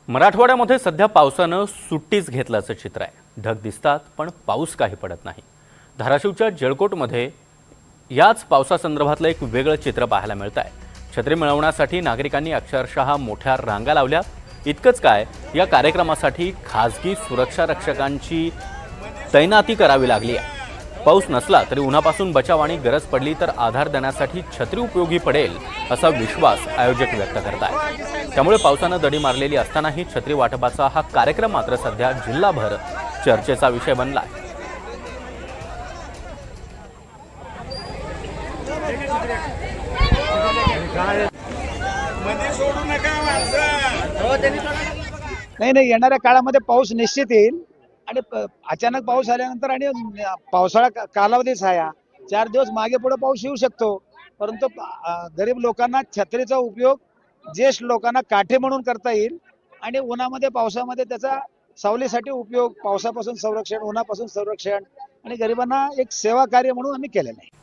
मराठवाड्यामध्ये सध्या पावसानं सुट्टीच घेतल्याचं चित्र आहे। ढग दिसतात पण पाऊस काही पडत नाही। धाराशिवच्या जळकोटमध्ये याच पावसासंदर्भातलं एक वेगळं चित्र पाहायला मिळत आहे। छत्री मिळवण्यासाठी नागरिकांनी अक्षरशः मोठ्या रांगा लावल्या। इतकंच काय, या कार्यक्रमासाठी खासगी सुरक्षा रक्षकांची तैनाती करावी लागली आहे। पाऊस नसला तरी उन्हापासून बचाव आणि गरज पडली तर आधार देण्यासाठी छत्री उपयोगी पडेल असा विश्वास आयोजक व्यक्त करतात। त्यामुळे पावसानं दडी मारलेली असतानाही छत्री वाटपाचा हा कार्यक्रम मात्र सध्या जिल्हाभर चर्चेचा विषय बनला आहे। नाही, येणाऱ्या काळामध्ये पाऊस निश्चित येईल आणि अचानक पाऊस आल्यानंतर आणि पावसाळा कालावधीच आहे। 4 दिवस मागे पुढे पाऊस येऊ शकतो, परंतु गरीब लोकांना छत्रीचा उपयोग ज्येष्ठ लोकांना काठी म्हणून करता येईल आणि उन्हामध्ये पावसामध्ये त्याचा सावलीसाठी उपयोग, पावसापासून संरक्षण, उन्हापासून संरक्षण आणि गरिबांना एक सेवा कार्य म्हणून आम्ही केलेलं आहे।